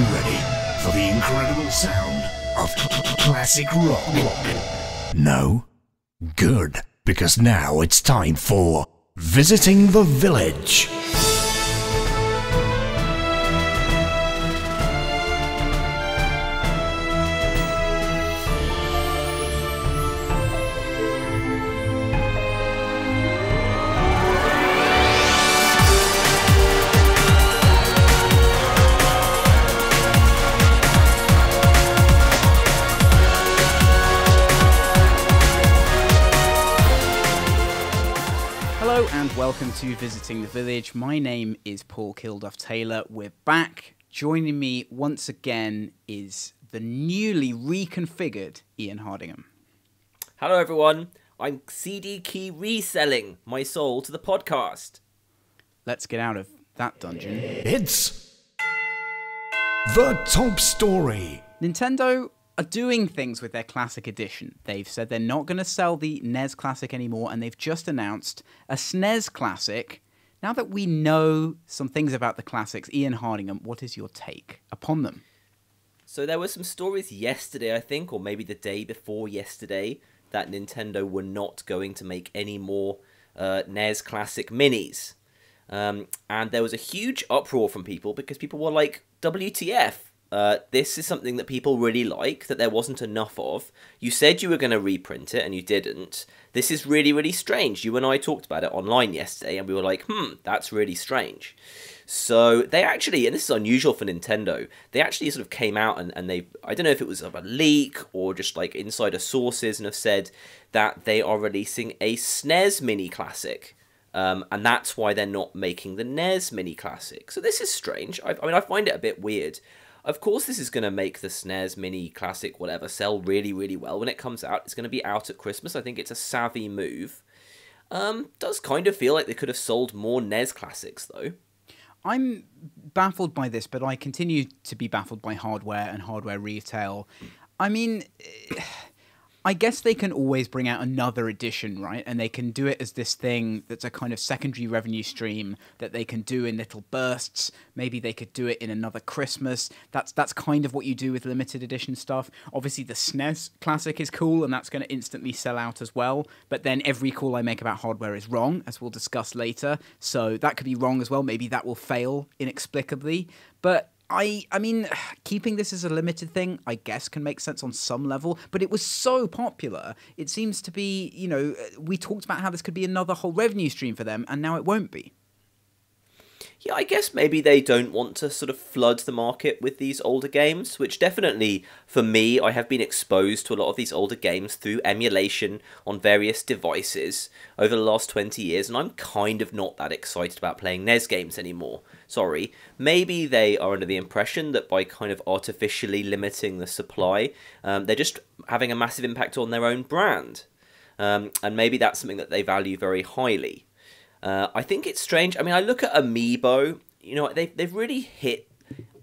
you ready for the incredible sound of classic rock? No? Good, because now it's time for Visiting the Village. Welcome to Visiting the Village. My name is Paul Kilduff-Taylor. We're back. Joining me once again is the newly reconfigured Ian Hardingham. Hello everyone, I'm CD Key reselling my soul to the podcast. Let's get out of that dungeon. It's the top story. Nintendo are doing things with their Classic Edition. They've said they're not going to sell the NES Classic anymore, and they've just announced a SNES Classic. Now that we know some things about the classics, Ian Hardingham, what is your take upon them? So there were some stories yesterday, I think, or maybe the day before yesterday, that Nintendo were not going to make any more NES Classic minis. And there was a huge uproar from people because people were like, WTF? This is something that people really like, that there wasn't enough of. You said you were going to reprint it, and you didn't. This is really, really strange. You and I talked about it online yesterday, and we were like, that's really strange. So they actually, and this is unusual for Nintendo, they actually sort of came out and they, I don't know if it was of a leak or just like insider sources, and have said that they are releasing a SNES Mini Classic. And that's why they're not making the NES Mini Classic. So this is strange. I mean, I find it a bit weird. Of course, this is going to make the SNES Mini Classic, whatever, sell really, really well when it comes out. It's going to be out at Christmas. I think it's a savvy move. Does kind of feel like they could have sold more NES Classics, though. I'm baffled by this, but I continue to be baffled by hardware and hardware retail. I mean, I guess they can always bring out another edition, right? And they can do it as this thing that's a kind of secondary revenue stream that they can do in little bursts. Maybe they could do it in another Christmas. That's kind of what you do with limited edition stuff. Obviously, the SNES Classic is cool, and that's going to instantly sell out as well. But then every call I make about hardware is wrong, as we'll discuss later. So that could be wrong as well. Maybe that will fail inexplicably. But I mean, keeping this as a limited thing, I guess, can make sense on some level, but it was so popular. It seems to be, you know, we talked about how this could be another whole revenue stream for them, and now it won't be. Yeah, I guess maybe they don't want to sort of flood the market with these older games, which definitely, for me, I have been exposed to a lot of these older games through emulation on various devices over the last 20 years, and I'm kind of not that excited about playing NES games anymore. Sorry. Maybe they are under the impression that by kind of artificially limiting the supply, they're just having a massive impact on their own brand. And maybe that's something that they value very highly. I think it's strange. I mean, I look at Amiibo. You know, they've really hit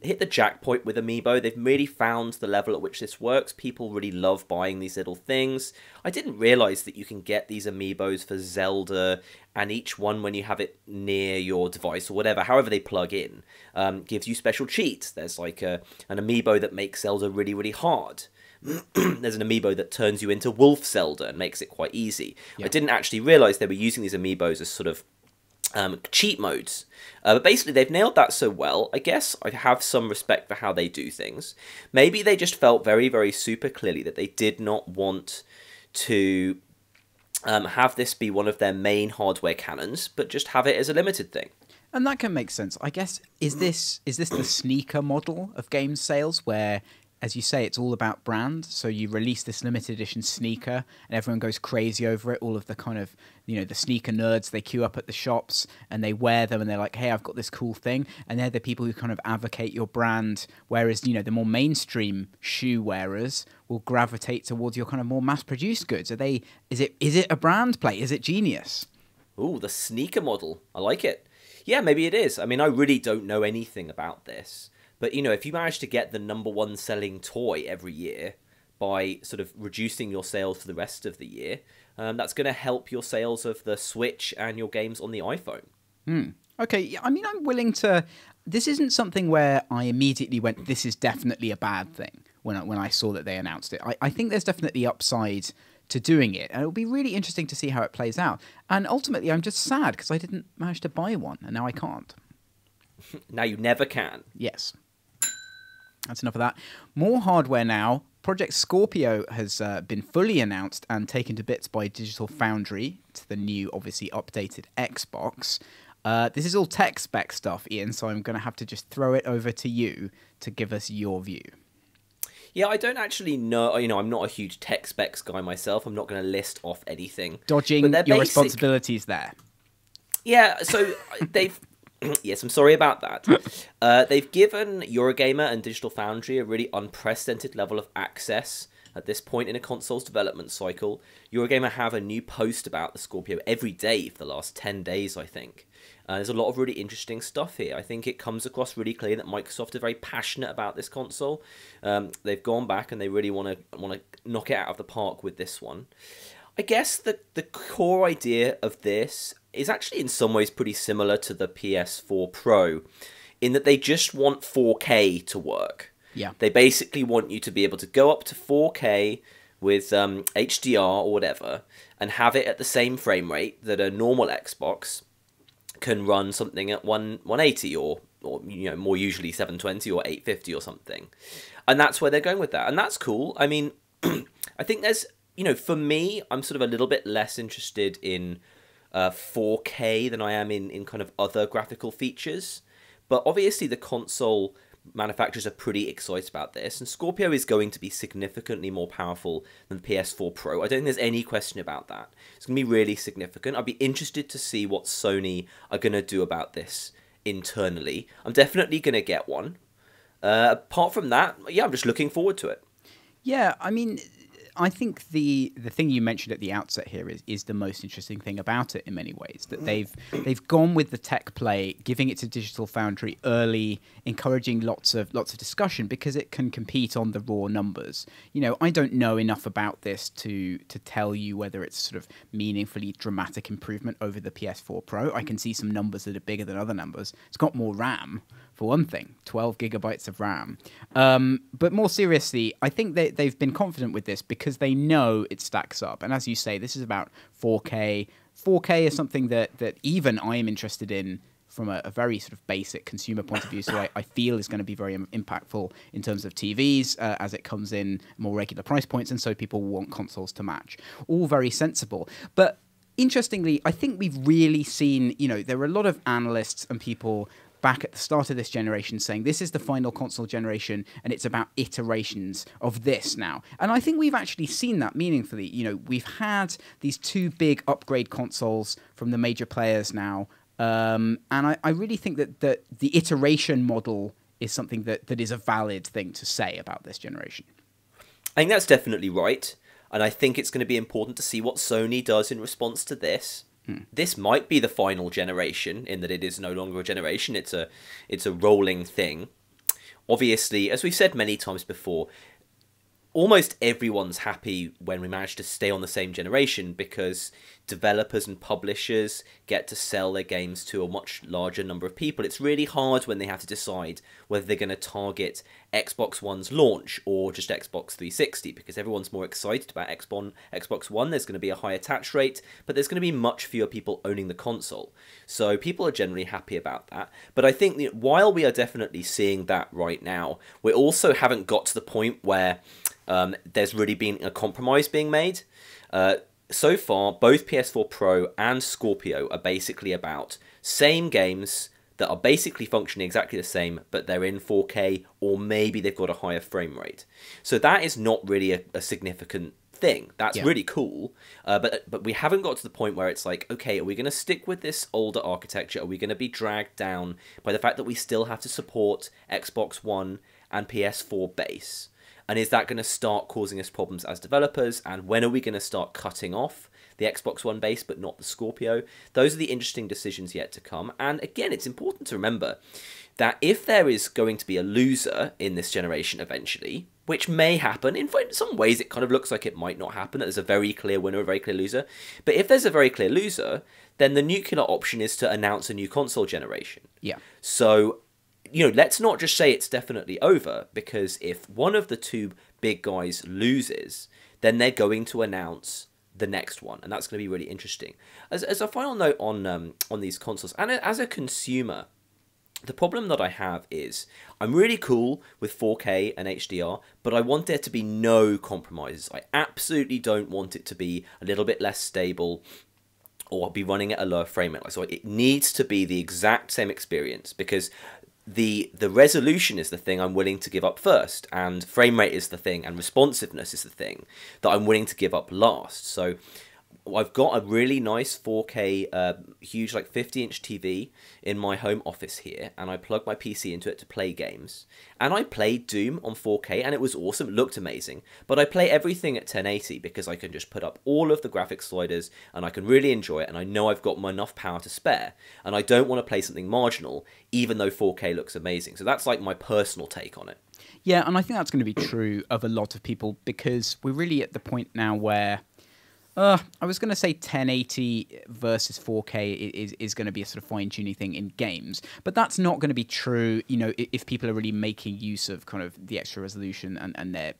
the jackpot with Amiibo. They've really found the level at which this works. People really love buying these little things. I didn't realise that you can get these Amiibos for Zelda, and each one, when you have it near your device or whatever, however they plug in, gives you special cheats. There's like an Amiibo that makes Zelda really, really hard. There's an Amiibo that turns you into Wolf Zelda and makes it quite easy. Yeah. I didn't actually realise they were using these Amiibos as sort of cheat modes. But basically, they've nailed that so well. I guess I have some respect for how they do things. Maybe they just felt very, very super clearly that they did not want to have this be one of their main hardware canons, but just have it as a limited thing. And that can make sense. I guess, is this the sneaker model of game sales where, as you say, it's all about brand? So you release this limited edition sneaker and everyone goes crazy over it. All of the kind of, you know, the sneaker nerds, they queue up at the shops and they wear them and they're like, hey, I've got this cool thing. And they're the people who kind of advocate your brand. Whereas, you know, the more mainstream shoe wearers will gravitate towards your kind of more mass-produced goods. Is it a brand play? Is it genius? Ooh, the sneaker model. I like it. Yeah, maybe it is. I mean, I really don't know anything about this. But, you know, if you manage to get the #1 selling toy every year by sort of reducing your sales for the rest of the year, that's going to help your sales of the Switch and your games on the iPhone. Okay, I mean, I'm willing to... this isn't something where I immediately went, this is definitely a bad thing when I saw that they announced it. I think there's definitely upside to doing it, and it'll be really interesting to see how it plays out. And ultimately, I'm just sad because I didn't manage to buy one, and now I can't. Now you never can. Yes. That's enough of that. More hardware now. Project Scorpio has been fully announced and taken to bits by Digital Foundry to the new, obviously updated Xbox. This is all tech spec stuff, Ian, so I'm going to have to just throw it over to you to give us your view. Yeah, I don't actually know. I'm not a huge tech specs guy myself. I'm not going to list off anything. Dodging your responsibilities there. Yeah, so they've... Yes, I'm sorry about that. They've given Eurogamer and Digital Foundry a really unprecedented level of access at this point in a console's development cycle. Eurogamer have a new post about the Scorpio every day for the last 10 days, I think. There's a lot of really interesting stuff here. I think it comes across really clear that Microsoft are very passionate about this console. They've gone back and they really want to knock it out of the park with this one. I guess the core idea of this is actually in some ways pretty similar to the PS4 Pro, in that they just want 4K to work. Yeah. They basically want you to be able to go up to 4K with HDR or whatever and have it at the same frame rate that a normal Xbox can run something at 180 or more usually 720 or 850 or something. And that's where they're going with that. And that's cool. I mean, I think there's, for me, I'm sort of a little bit less interested in 4K than I am in kind of other graphical features. But obviously the console manufacturers are pretty excited about this, and Scorpio is going to be significantly more powerful than the PS4 Pro. I don't think there's any question about that. It's going to be really significant. I'd be interested to see what Sony are going to do about this internally. I'm definitely going to get one. Apart from that, yeah, I'm just looking forward to it. Yeah, I mean, I think the thing you mentioned at the outset here is the most interesting thing about it in many ways, that they've gone with the tech play, giving it to Digital Foundry early, encouraging lots of discussion because it can compete on the raw numbers. I don't know enough about this to tell you whether it's sort of meaningfully dramatic improvement over the PS4 Pro. I can see some numbers that are bigger than other numbers. It's got more RAM, for one thing, 12 gigabytes of RAM. But more seriously, I think they've been confident with this because they know it stacks up. And as you say, this is about 4K. 4K is something that even I am interested in from a very sort of basic consumer point of view. So I feel is going to be very impactful in terms of TVs as it comes in more regular price points. And so people want consoles to match. All very sensible. But interestingly, I think we've really seen, there are a lot of analysts and people back at the start of this generation saying this is the final console generation and it's about iterations of this now. And I think we've actually seen that meaningfully. We've had these two big upgrade consoles from the major players now. And I really think that the iteration model is something that is a valid thing to say about this generation. I think that's definitely right. And I think it's going to be important to see what Sony does in response to this. This might be the final generation in that it is no longer a generation. It's a rolling thing. Obviously, as we've said many times before, almost everyone's happy when we manage to stay on the same generation because developers and publishers get to sell their games to a much larger number of people. It's really hard when they have to decide whether they're going to target Xbox One's launch or just Xbox 360 because everyone's more excited about Xbox One. There's going to be a high attach rate, but there's going to be much fewer people owning the console. So people are generally happy about that. But I think that while we are definitely seeing that right now, we also haven't got to the point where there's really been a compromise being made. So far, both PS4 Pro and Scorpio are basically about same games that are basically functioning exactly the same, but they're in 4K, or maybe they've got a higher frame rate. So that is not really a significant thing. That's really cool, but we haven't got to the point where it's like, okay, are we going to stick with this older architecture? Are we going to be dragged down by the fact that we still have to support Xbox One and PS4 base? And is that going to start causing us problems as developers? And when are we going to start cutting off the Xbox One base but not the Scorpio? Those are the interesting decisions yet to come. And again, it's important to remember that if there is going to be a loser in this generation eventually, which may happen, in some ways it kind of looks like it might not happen, that there's a very clear winner, a very clear loser. But if there's a very clear loser, then the nuclear option is to announce a new console generation. Yeah. So let's not just say it's definitely over, because if one of the two big guys loses, then they're going to announce the next one, and that's going to be really interesting. As a final note on these consoles, and as a consumer, the problem that I have is I'm really cool with 4K and HDR, but I want there to be no compromises. I absolutely don't want it to be a little bit less stable or be running at a lower frame rate. So it needs to be the exact same experience, because the resolution is the thing I'm willing to give up first, and frame rate is the thing, and responsiveness is the thing that I'm willing to give up last. So I've got a really nice 4K, huge, like 50-inch TV in my home office here, and I plug my PC into it to play games. And I played Doom on 4K, and it was awesome, it looked amazing. But I play everything at 1080 because I can just put up all of the graphics sliders, and I can really enjoy it, and I know I've got enough power to spare. And I don't want to play something marginal, even though 4K looks amazing. So that's like my personal take on it. Yeah, and I think that's going to be true of a lot of people, because we're really at the point now where I was going to say 1080 versus 4K is going to be a sort of fine-tuning thing in games, but that's not going to be true, if people are really making use of kind of the extra resolution and they're,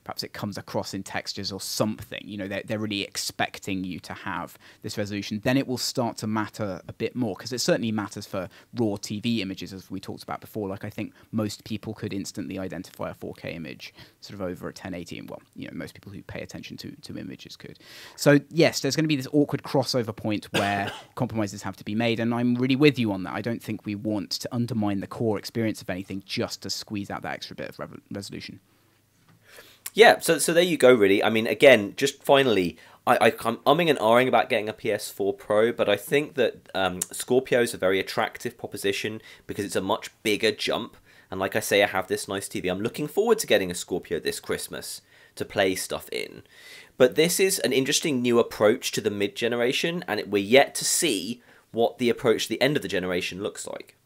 perhaps it comes across in textures or something, they're really expecting you to have this resolution, then it will start to matter a bit more, because it certainly matters for raw TV images, as we talked about before. Like, I think most people could instantly identify a 4K image sort of over a 1080, and most people who pay attention to images could. So yes, there's going to be this awkward crossover point where compromises have to be made, and I'm really with you on that. I don't think we want to undermine the core experience of anything just to squeeze out that extra bit of resolution. Yeah, so there you go, really. I mean, again, just finally, I'm umming and ahhing about getting a PS4 Pro, but I think that Scorpio is a very attractive proposition because it's a much bigger jump. And like I say, I have this nice TV. I'm looking forward to getting a Scorpio this Christmas to play stuff in. But this is an interesting new approach to the mid-generation, and we're yet to see what the approach to the end of the generation looks like.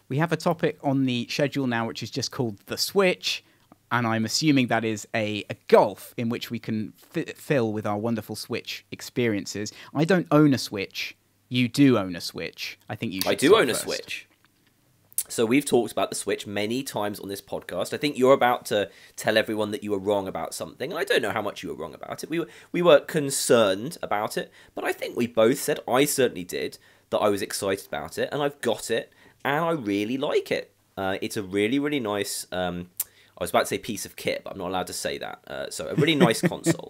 We have a topic on the schedule now which is just called the Switch, and I'm assuming that is a gulf in which we can fill with our wonderful Switch experiences. I don't own a Switch. You do own a Switch. I think you should. I do own a Switch. So we've talked about the Switch many times on this podcast. I think you're about to tell everyone that you were wrong about something, and I don't know how much you were wrong about it. We were concerned about it, but I think we both said, I certainly did, that I was excited about it, and I've got it, and I really like it. It's a really, really nice... I was about to say piece of kit, but I'm not allowed to say that. So a really nice console.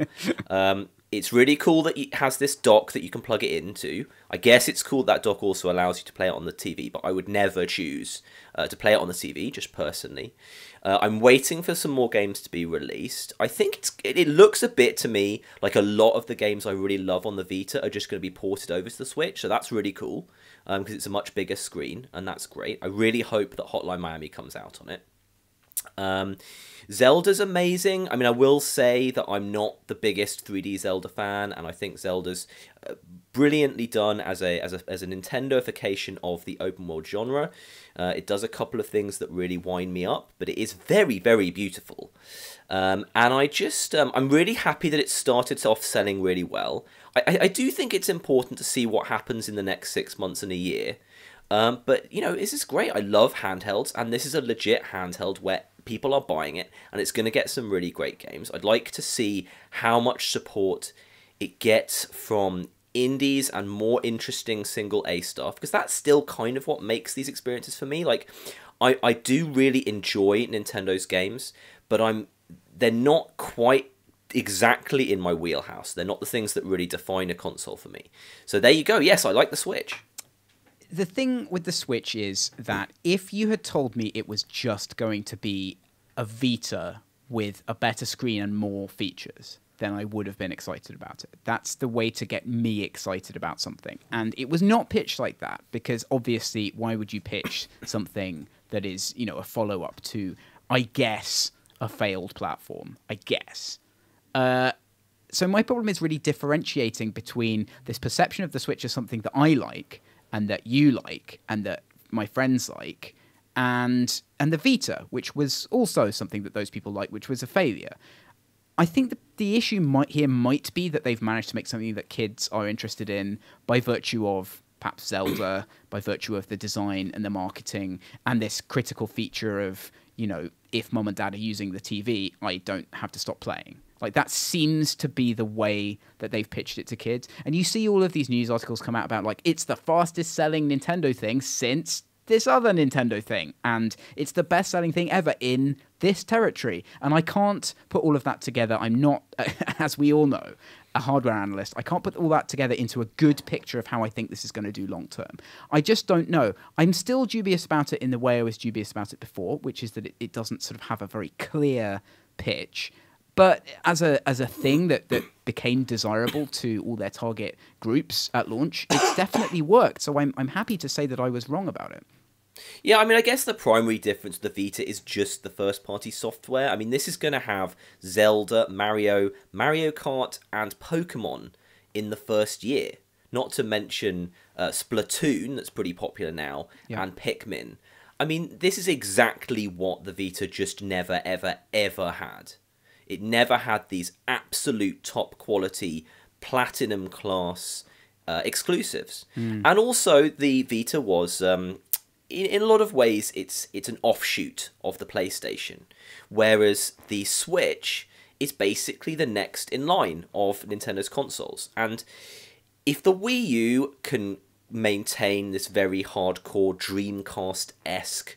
It's really cool that it has this dock that you can plug it into. I guess it's cool that dock also allows you to play it on the TV, but I would never choose to play it on the TV, just personally. I'm waiting for some more games to be released. I think it looks a bit to me like a lot of the games I really love on the Vita are just going to be ported over to the Switch, so that's really cool, because it's a much bigger screen, and that's great. I really hope that Hotline Miami comes out on it. Zelda's amazing. I mean, I will say that I'm not the biggest 3D Zelda fan, and I think Zelda's brilliantly done as a Nintendo-ification of the open world genre. It does a couple of things that really wind me up, but it is very, very beautiful. And I'm really happy that it started off selling really well. I do think it's important to see what happens in the next 6 months and a year. But, this is great. I love handhelds, and this is a legit handheld where people are buying it, and it's going to get some really great games. I'd like to see how much support it gets from indies and more interesting single A stuff, because that's still kind of what makes these experiences for me. Like, I do really enjoy Nintendo's games, but they're not quite exactly in my wheelhouse. They're not the things that really define a console for me. So there you go. Yes, I like the Switch. The thing with the Switch is that if you had told me it was just going to be a Vita with a better screen and more features, then I would have been excited about it. That's the way to get me excited about something. And it was not pitched like that, because obviously, why would you pitch something that is, a follow-up to, I guess, a failed platform? I guess. So my problem is really differentiating between this perception of the Switch as something that I like, and that you like, and that my friends like, and the Vita, which was also something that those people like, which was a failure. I think the issue might be that they've managed to make something that kids are interested in by virtue of perhaps Zelda by virtue of the design and the marketing and this critical feature of, if mum and dad are using the TV, I don't have to stop playing. Like, that seems to be the way that they've pitched it to kids. And you see all of these news articles come out about, like, it's the fastest selling Nintendo thing since this other Nintendo thing, and it's the best selling thing ever in this territory. And I can't put all of that together. I'm not, as we all know, a hardware analyst. I can't put all that together into a good picture of how I think this is going to do long term. I just don't know. I'm still dubious about it in the way I was dubious about it before, which is that it doesn't sort of have a very clear pitch. But as a thing that became desirable to all their target groups at launch, it's definitely worked. So I'm happy to say that I was wrong about it. Yeah, I mean, I guess the primary difference with the Vita is just the first-party software. I mean, this is going to have Zelda, Mario, Mario Kart, and Pokemon in the first year. Not to mention Splatoon, that's pretty popular now, and Pikmin. I mean, this is exactly what the Vita just never, ever, ever had. It never had these absolute top-quality, platinum-class exclusives. And also, the Vita was... in a lot of ways, it's an offshoot of the PlayStation, whereas the Switch is basically the next in line of Nintendo's consoles. And if the Wii U can maintain this very hardcore Dreamcast-esque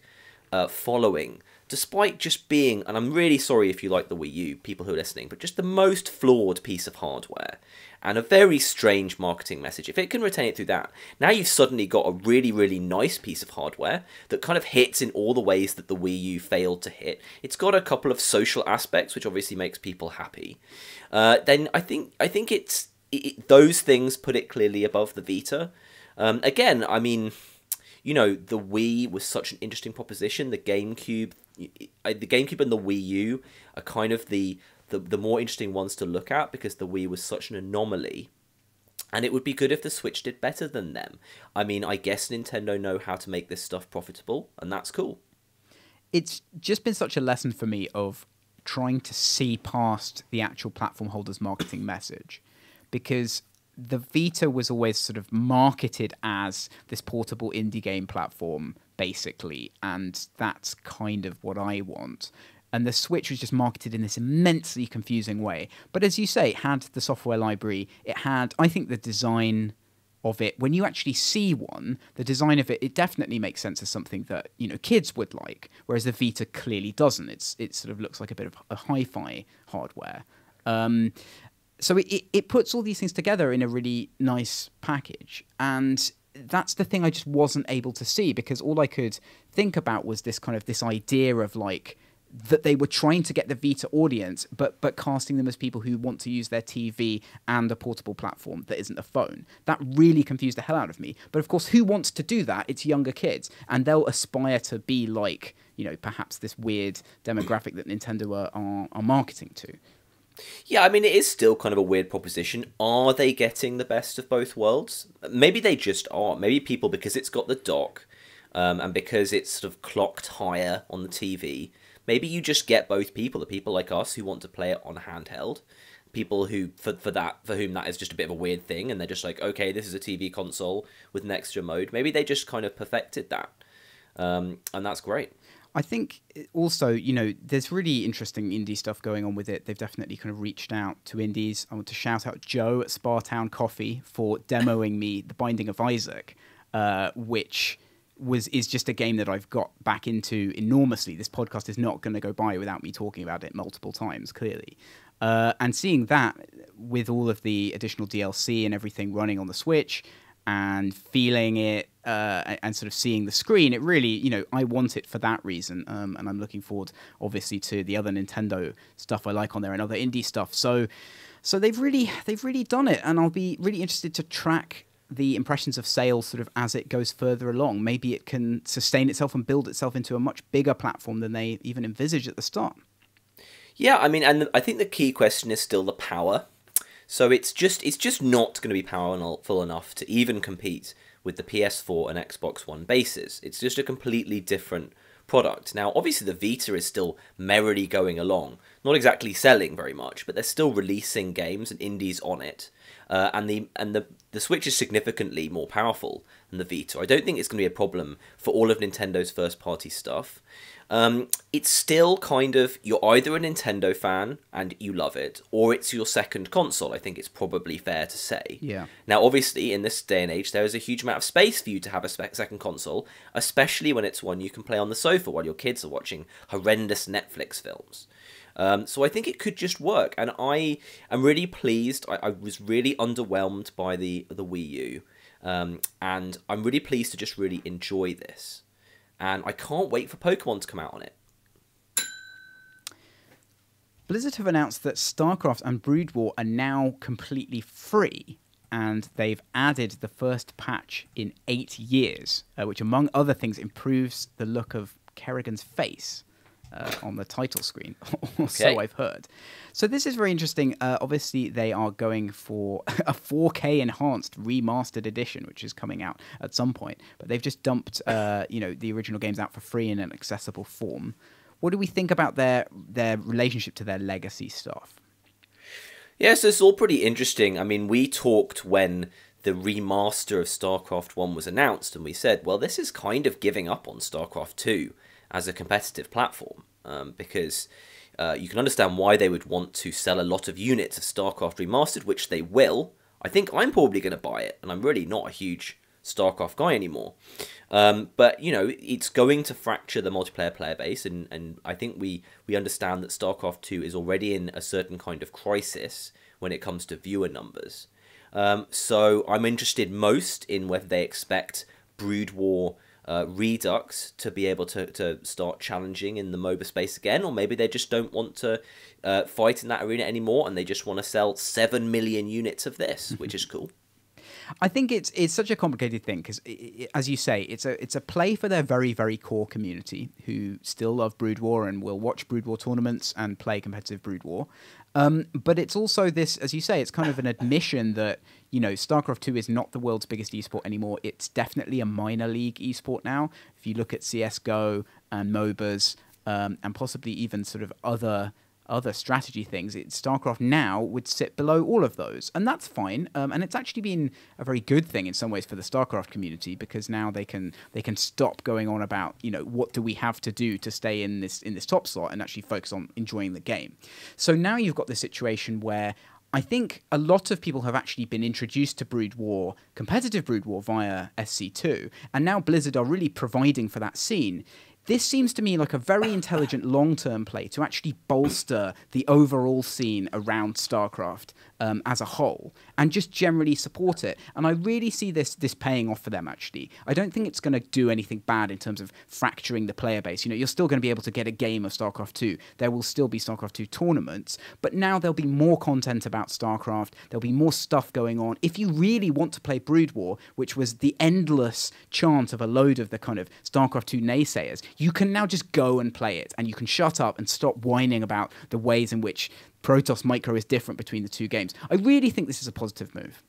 following, despite just being, and I'm really sorry if you like the Wii U, people who are listening, but just the most flawed piece of hardware, and a very strange marketing message. If it can retain it through that, now you've suddenly got a really, really nice piece of hardware that kind of hits in all the ways that the Wii U failed to hit. It's got a couple of social aspects, which obviously makes people happy. Then I think it's those things put it clearly above the Vita. Again, I mean, the Wii was such an interesting proposition. The GameCube and the Wii U are kind of the more interesting ones to look at because the Wii was such an anomaly. And it would be good if the Switch did better than them. I mean, I guess Nintendo know how to make this stuff profitable, and that's cool. It's just been such a lesson for me of trying to see past the actual platform holder's marketing message. Because the Vita was always sort of marketed as this portable indie game platform, basically, and that's kind of what I want. And the Switch was just marketed in this immensely confusing way. But as you say, it had the software library. It had, I think, the design of it. When you actually see one, the design of it definitely makes sense as something that, kids would like. Whereas the Vita clearly doesn't. It sort of looks like a bit of a hi-fi hardware. So it puts all these things together in a really nice package. And that's the thing I just wasn't able to see, because all I could think about was this idea of like, that they were trying to get the Vita audience, but casting them as people who want to use their TV and a portable platform that isn't a phone. That really confused the hell out of me. But of course, who wants to do that? It's younger kids. And they'll aspire to be like, perhaps this weird demographic that Nintendo are marketing to. Yeah, I mean, it is still kind of a weird proposition. Are they getting the best of both worlds? Maybe they just are. Maybe people, because it's got the dock, and because it's sort of clocked higher on the TV, maybe you just get both people, the people like us who want to play it on handheld, people who, for whom that is just a bit of a weird thing, and they're just like, okay, this is a TV console with an extra mode. Maybe they just kind of perfected that, and that's great. I think also, there's really interesting indie stuff going on with it. They've definitely kind of reached out to indies. I want to shout out Joe at Spartown Coffee for demoing me The Binding of Isaac, which is just a game that I've got back into enormously. This podcast is not going to go by without me talking about it multiple times, clearly. And seeing that with all of the additional DLC and everything running on the Switch and feeling it and sort of seeing the screen, it really, I want it for that reason. And I'm looking forward, obviously, to the other Nintendo stuff I like on there and other indie stuff. So they've really done it. And I'll be really interested to track the impressions of sales sort of as it goes further along. Maybe it can sustain itself and build itself into a much bigger platform than they even envisaged at the start. Yeah, I mean, and I think the key question is still the power. So it's just not going to be powerful enough to even compete with the PS4 and Xbox One bases. It's just a completely different product. Now, obviously, the Vita is still merrily going along, not exactly selling very much, but they're still releasing games and indies on it. And the Switch is significantly more powerful than the Vita. I don't think it's going to be a problem for all of Nintendo's first-party stuff. It's still kind of, you're either a Nintendo fan and you love it, or it's your second console. I think it's probably fair to say. Yeah. Now, obviously, in this day and age, there is a huge amount of space for you to have a second console, especially when it's one you can play on the sofa while your kids are watching horrendous Netflix films. So I think it could just work, and I am really pleased. I was really underwhelmed by the Wii U, and I'm really pleased to just really enjoy this. And I can't wait for Pokemon to come out on it. Blizzard have announced that StarCraft and Brood War are now completely free, and they've added the first patch in 8 years, which, among other things, improves the look of Kerrigan's face on the title screen, or so I've heard. So this is very interesting. Obviously, they are going for a 4K enhanced remastered edition, which is coming out at some point. But they've just dumped, the original games out for free in an accessible form. What do we think about their relationship to their legacy stuff? Yes, it's all pretty interesting. I mean, we talked when the remaster of StarCraft 1 was announced, and we said, well, this is kind of giving up on StarCraft 2 as a competitive platform, because you can understand why they would want to sell a lot of units of StarCraft Remastered, which they will. I think I'm probably going to buy it, and I'm really not a huge StarCraft guy anymore. But, it's going to fracture the multiplayer player base, and I think we understand that StarCraft 2 is already in a certain kind of crisis when it comes to viewer numbers. So I'm interested most in whether they expect Brood War Redux to be able to start challenging in the MOBA space again, or maybe they just don't want to fight in that arena anymore, and they just want to sell 7 million units of this, which is cool. I think it's such a complicated thing because, as you say, it's a play for their very, very core community who still love Brood War and will watch Brood War tournaments and play competitive Brood War. But it's also this, as you say, it's kind of an admission that, StarCraft 2 is not the world's biggest esport anymore. It's definitely a minor league esport now. If you look at CSGO and MOBAs, and possibly even sort of other strategy things, StarCraft now would sit below all of those, and that's fine. And it's actually been a very good thing in some ways for the StarCraft community, because now they can stop going on about what do we have to do to stay in this top slot and actually focus on enjoying the game. So now you've got this situation where I think a lot of people have actually been introduced to Brood War, competitive Brood War, via SC2, and now Blizzard are really providing for that scene. This seems to me like a very intelligent long-term play to actually bolster the overall scene around StarCraft as a whole, and just generally support it. And I really see this paying off for them, actually. I don't think it's going to do anything bad in terms of fracturing the player base. You're still going to be able to get a game of StarCraft 2. There will still be StarCraft 2 tournaments, but now there'll be more content about StarCraft. There'll be more stuff going on. If you really want to play Brood War, which was the endless chant of a load of the kind of StarCraft 2 naysayers, you can now just go and play it, and you can shut up and stop whining about the ways in which Protoss Micro is different between the two games. I really think this is a positive move.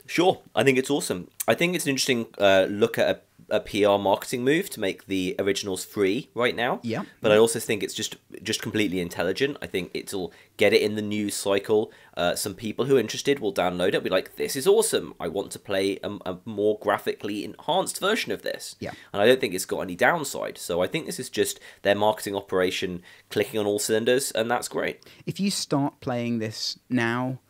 Sure, I think it's awesome. I think it's an interesting look at a PR marketing move to make the originals free right now. Yeah. But I also think it's just completely intelligent. I think it'll get it in the news cycle. Some people who are interested will download it and be like, this is awesome. I want to play a more graphically enhanced version of this. Yeah. And I don't think it's got any downside. So I think this is just their marketing operation clicking on all cylinders, and that's great. If you start playing this now,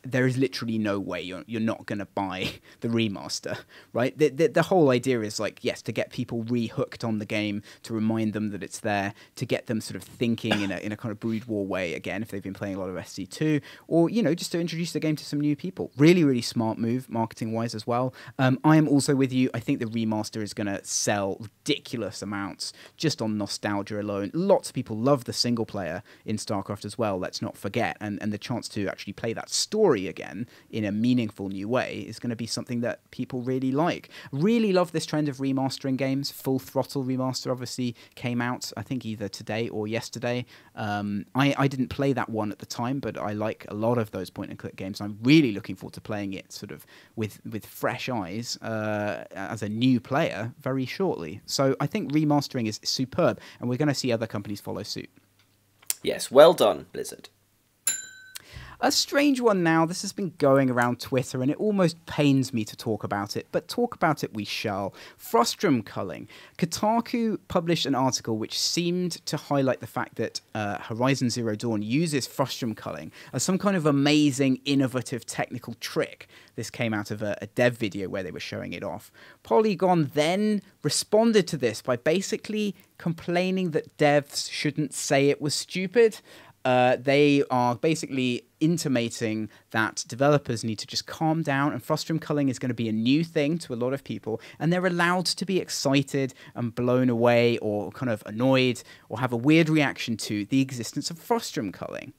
there is literally no way you're not going to buy the remaster, right? The whole idea is like, yes, to get people re-hooked on the game, to remind them that it's there, to get them sort of thinking in a kind of Brood War way again, if they've been playing a lot of SC2, or, just to introduce the game to some new people. Really, really smart move, marketing-wise as well. I am also with you. I think the remaster is going to sell ridiculous amounts just on nostalgia alone. Lots of people love the single player in StarCraft as well, let's not forget, and the chance to actually play that story again in a meaningful new way is going to be something that people really like. Really love this trend of remastering games. Full Throttle Remaster obviously came out, I think, either today or yesterday. I didn't play that one at the time, but I like a lot of those point-and-click games. I'm really looking forward to playing it sort of with fresh eyes as a new player very shortly. So I think remastering is superb, and we're going to see other companies follow suit. Yes, well done, Blizzard. A strange one now. This has been going around Twitter, and it almost pains me to talk about it, but talk about it we shall. Frustum culling. Kotaku published an article which seemed to highlight the fact that Horizon Zero Dawn uses frustum culling as some kind of amazing, innovative technical trick. This came out of a dev video where they were showing it off. Polygon then responded to this by basically complaining that devs shouldn't say it was stupid. They are basically intimating that developers need to just calm down, and frustum culling is going to be a new thing to a lot of people, and they're allowed to be excited and blown away or kind of annoyed or have a weird reaction to the existence of frustum culling.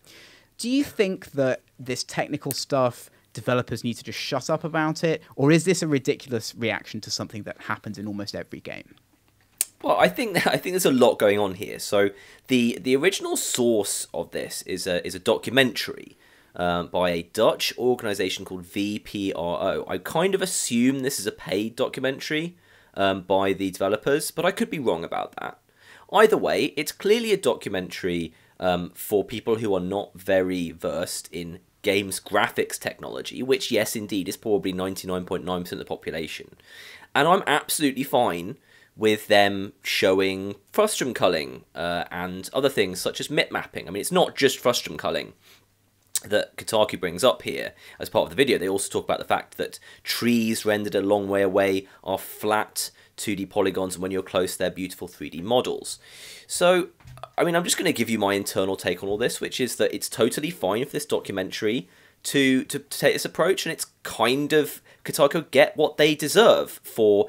Do you think that this technical stuff, developers need to just shut up about it, or is this a ridiculous reaction to something that happens in almost every game? Well, I think there's a lot going on here. So the original source of this is a documentary by a Dutch organisation called VPRO. I kind of assume this is a paid documentary by the developers, but I could be wrong about that. Either way, it's clearly a documentary for people who are not very versed in games graphics technology, which, yes, indeed, is probably 99.9% of the population. And I'm absolutely fine with them showing frustum culling and other things such as mip mapping. I mean, it's not just frustum culling that Kotaku brings up here as part of the video. They also talk about the fact that trees rendered a long way away are flat 2D polygons, and when you're close, they're beautiful 3D models. So, I mean, I'm just going to give you my internal take on all this, which is that it's totally fine for this documentary to take this approach, and it's kind of, Kotaku get what they deserve for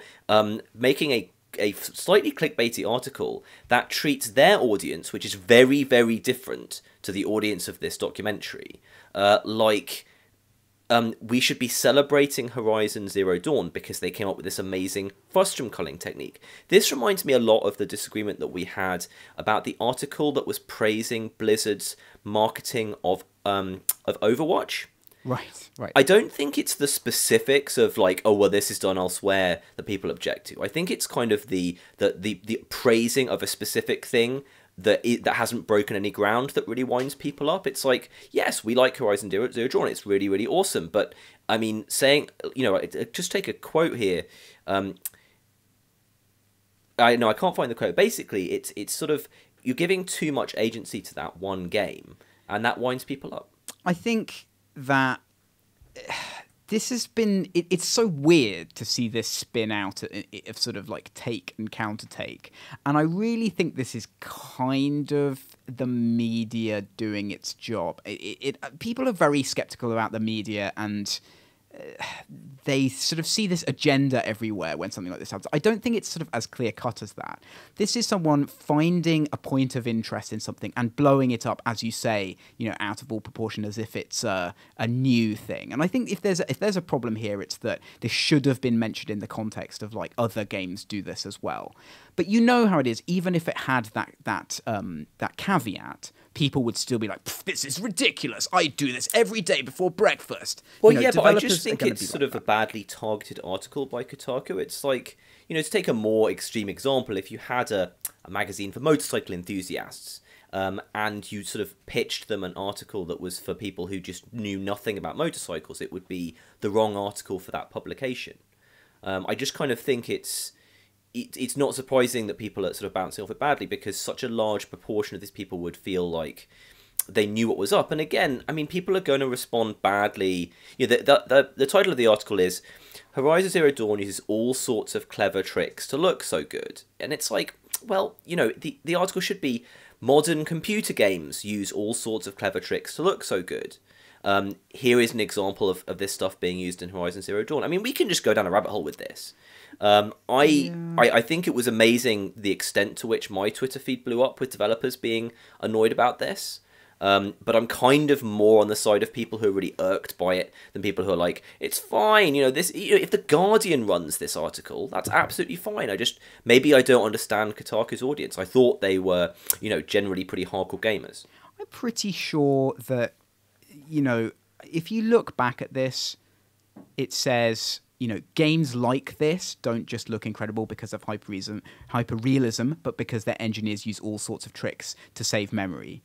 making a slightly clickbaity article that treats their audience, which is very, very different to the audience of this documentary, like we should be celebrating Horizon Zero Dawn because they came up with this amazing frustum culling technique. This reminds me a lot of the disagreement that we had about the article that was praising Blizzard's marketing of Overwatch. Right. I don't think it's the specifics of like, oh, well, this is done elsewhere that people object to. I think it's kind of the praising of a specific thing that hasn't broken any ground that really winds people up. It's like, yes, we like Horizon Zero Dawn. It's really, really awesome. But, I mean, saying, you know, just take a quote here. I can't find the quote. Basically, it's sort of, you're giving too much agency to that one game, and that winds people up. I think that this has been, it's so weird to see this spin out of sort of like take and counter take, and I really think this is kind of the media doing its job. People are very skeptical about the media, and they sort of see this agenda everywhere when something like this happens. I don't think it's sort of as clear-cut as that. This is someone finding a point of interest in something and blowing it up, as you say, you know, out of all proportion, as if it's a new thing. And I think if there's a problem here, it's that this should have been mentioned in the context of like other games do this as well. But you know how it is. Even if it had that caveat, people would still be like, "This is ridiculous. I do this every day before breakfast." Well, you know, yeah, but I just think it's sort of a badly targeted article by Kotaku. It's like, you know, to take a more extreme example, if you had a magazine for motorcycle enthusiasts, and you sort of pitched them an article that was for people who just knew nothing about motorcycles, it would be the wrong article for that publication. I just kind of think it's not surprising that people are sort of bouncing off it badly, because such a large proportion of these people would feel like they knew what was up. And again, I mean, people are going to respond badly. You know, the title of the article is Horizon Zero Dawn uses all sorts of clever tricks to look so good. And it's like, well, you know, the article should be modern computer games use all sorts of clever tricks to look so good. Here is an example of this stuff being used in Horizon Zero Dawn. I mean, we can just go down a rabbit hole with this. I think it was amazing the extent to which my Twitter feed blew up with developers being annoyed about this. But I'm kind of more on the side of people who are really irked by it than people who are like, it's fine, you know, this, you know, if The Guardian runs this article, that's absolutely fine. Maybe I don't understand Kotaku's audience. I thought they were, you know, generally pretty hardcore gamers. I'm pretty sure that, you know, if you look back at this, it says, you know, games like this don't just look incredible because of hyper-realism, but because their engineers use all sorts of tricks to save memory.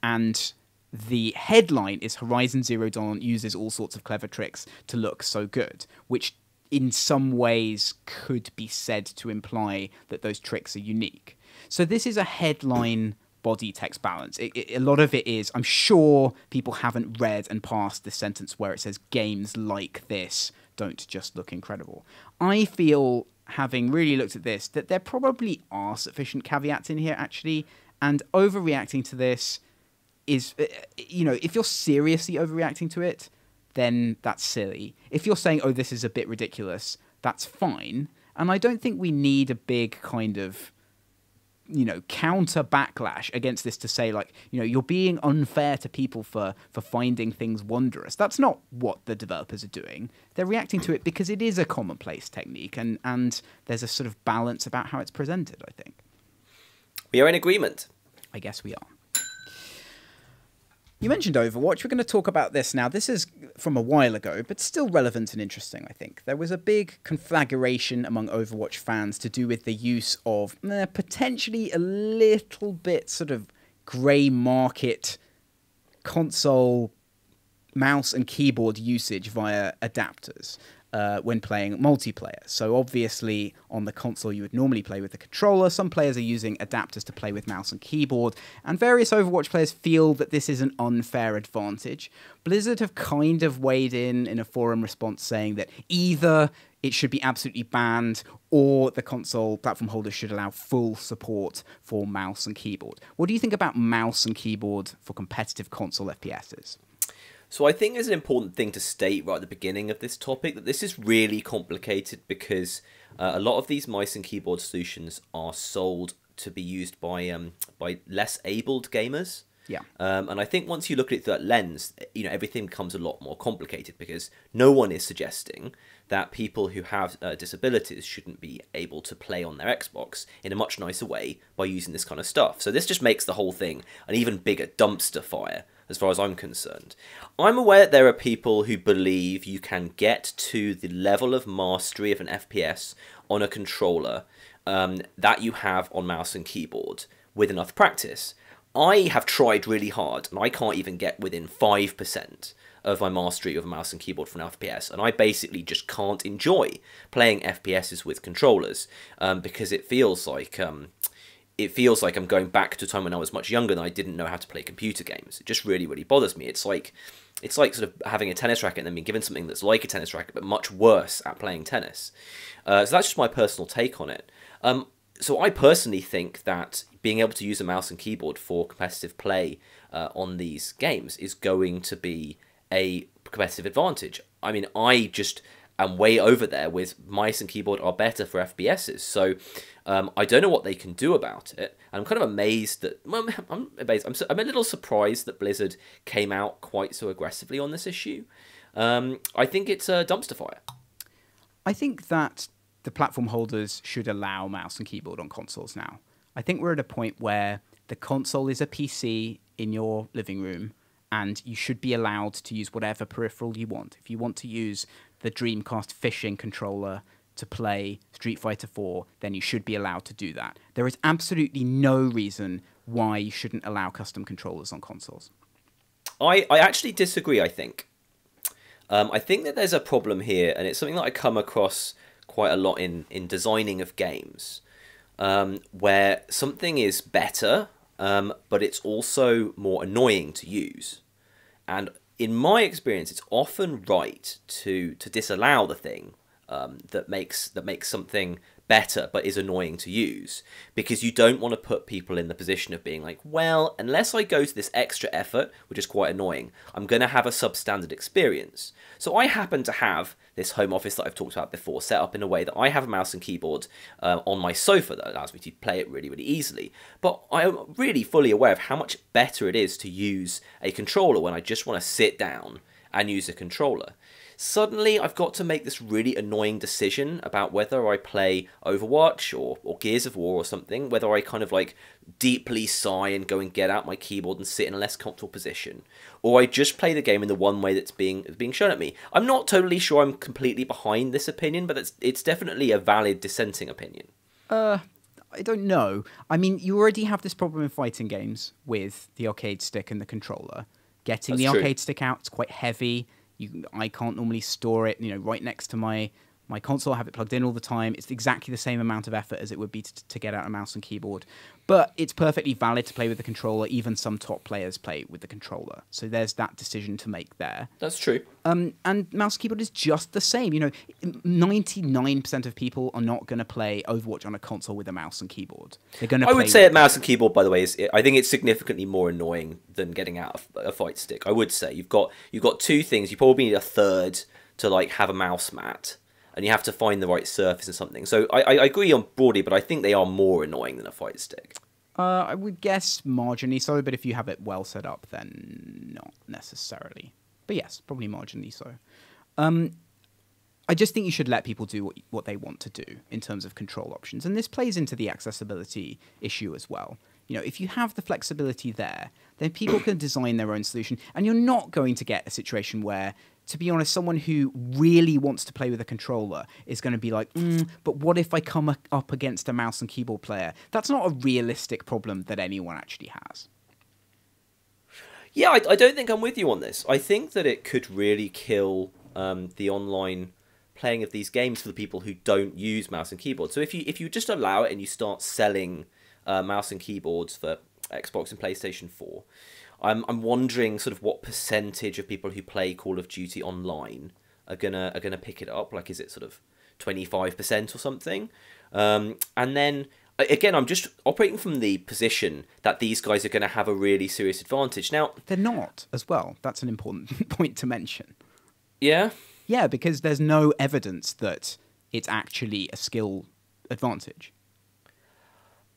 And the headline is Horizon Zero Dawn uses all sorts of clever tricks to look so good, which in some ways could be said to imply that those tricks are unique. So this is a headline body text balance. A lot of it is, I'm sure people haven't read and passed the sentence where it says games like this don't just look incredible. I feel, having really looked at this, that there probably are sufficient caveats in here actually, and overreacting to this is, if you're seriously overreacting to it, then that's silly. If you're saying, oh, this is a bit ridiculous, that's fine. And I don't think we need a big kind of, counter backlash against this to say, like, you're being unfair to people for finding things wondrous. That's not what the developers are doing. They're reacting to it because it is a commonplace technique, and there's a sort of balance about how it's presented, I think. We are in agreement. I guess we are. You mentioned Overwatch. We're going to talk about this now. This is from a while ago, but still relevant and interesting, I think. There was a big conflagration among Overwatch fans to do with the use of potentially a little bit sort of grey market console mouse and keyboard usage via adapters when playing multiplayer. So obviously on the console you would normally play with the controller. Some players are using adapters to play with mouse and keyboard, and various Overwatch players feel that this is an unfair advantage. Blizzard have kind of weighed in a forum response saying that either it should be absolutely banned or the console platform holders should allow full support for mouse and keyboard. What do you think about mouse and keyboard for competitive console FPSs? So I think there's an important thing to state right at the beginning of this topic, that this is really complicated because a lot of these mice and keyboard solutions are sold to be used by less abled gamers. Yeah. And I think once you look at it through that lens, everything becomes a lot more complicated because no one is suggesting that people who have disabilities shouldn't be able to play on their Xbox in a much nicer way by using this kind of stuff. So this just makes the whole thing an even bigger dumpster fire, as far as I'm concerned. I'm aware that there are people who believe you can get to the level of mastery of an FPS on a controller that you have on mouse and keyboard with enough practice. I have tried really hard, and I can't even get within 5% of my mastery of a mouse and keyboard for an FPS, and I basically just can't enjoy playing FPSs with controllers because it feels like I'm going back to a time when I was much younger and I didn't know how to play computer games. It just really, really bothers me. It's like sort of having a tennis racket and then being given something that's like a tennis racket but much worse at playing tennis. So that's just my personal take on it. So I personally think that being able to use a mouse and keyboard for competitive play on these games is going to be a competitive advantage. I mean, I just am way over there with mice and keyboard are better for FPSs. So I don't know what they can do about it. And I'm kind of amazed that, well, I'm a little surprised that Blizzard came out quite so aggressively on this issue. I think it's a dumpster fire. I think that the platform holders should allow mouse and keyboard on consoles now. I think we're at a point where the console is a PC in your living room, and you should be allowed to use whatever peripheral you want. If you want to use the Dreamcast fishing controller to play Street Fighter 4, then you should be allowed to do that. There is absolutely no reason why you shouldn't allow custom controllers on consoles. I actually disagree, I think. I think that there's a problem here, and it's something that I come across quite a lot in designing of games, where something is better, but it's also more annoying to use. And in my experience, it's often right to disallow the thing that makes something better but is annoying to use, because you don't want to put people in the position of being like, well, unless I go to this extra effort, which is quite annoying, I'm going to have a substandard experience. So I happen to have this home office that I've talked about before set up in a way that I have a mouse and keyboard on my sofa that allows me to play it really, really easily. But I'm really fully aware of how much better it is to use a controller when I just want to sit down and use a controller. Suddenly, I've got to make this really annoying decision about whether I play Overwatch or Gears of War or something, whether I kind of like deeply sigh and go and get out my keyboard and sit in a less comfortable position, or I just play the game in the one way that's being shown at me. I'm not totally sure I'm completely behind this opinion, but it's definitely a valid dissenting opinion. I don't know. I mean, you already have this problem in fighting games with the arcade stick and the controller. Getting the arcade stick out, it's quite heavy. I can't normally store it, right next to my console. I have it plugged in all the time. It's exactly the same amount of effort as it would be to get out a mouse and keyboard. But it's perfectly valid to play with the controller. Even some top players play with the controller. So there's that decision to make there. That's true. And mouse and keyboard is just the same. 99% of people are not going to play Overwatch on a console with a mouse and keyboard. They're going to. I would say a mouse and keyboard, by the way, I think it's significantly more annoying than getting out a fight stick. I would say you've got two things. You probably need a third to have a mouse mat. And you have to find the right surface or something. So I agree on broadly, but I think they are more annoying than a fight stick. I would guess marginally so, but if you have it well set up, then not necessarily. But yes, probably marginally so. I just think you should let people do what they want to do in terms of control options. And this plays into the accessibility issue as well. If you have the flexibility there, then people can design their own solution. And you're not going to get a situation where, to be honest, someone who really wants to play with a controller is going to be like, but what if I come up against a mouse and keyboard player? That's not a realistic problem that anyone actually has. Yeah, I don't think I'm with you on this. I think that it could really kill the online playing of these games for the people who don't use mouse and keyboard. So if you just allow it and you start selling mouse and keyboards for Xbox and PlayStation 4, I'm wondering sort of what percentage of people who play Call of Duty online are gonna pick it up. Is it sort of 25% or something? And then again, I'm just operating from the position that these guys are going to have a really serious advantage. Now they're not as well. That's an important point to mention. Yeah. Yeah, because there's no evidence that it's actually a skill advantage.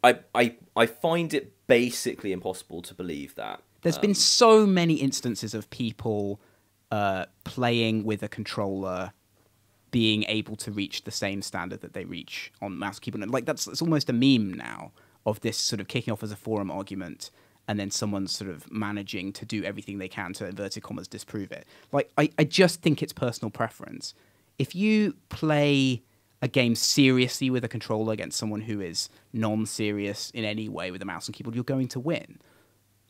I find it basically impossible to believe that. There's been so many instances of people playing with a controller being able to reach the same standard that they reach on mouse and keyboard. That's almost a meme now of this sort of kicking off as a forum argument and then someone sort of managing to do everything they can to, inverted commas, disprove it. I just think it's personal preference. If you play a game seriously with a controller against someone who is non-serious in any way with a mouse and keyboard, you're going to win.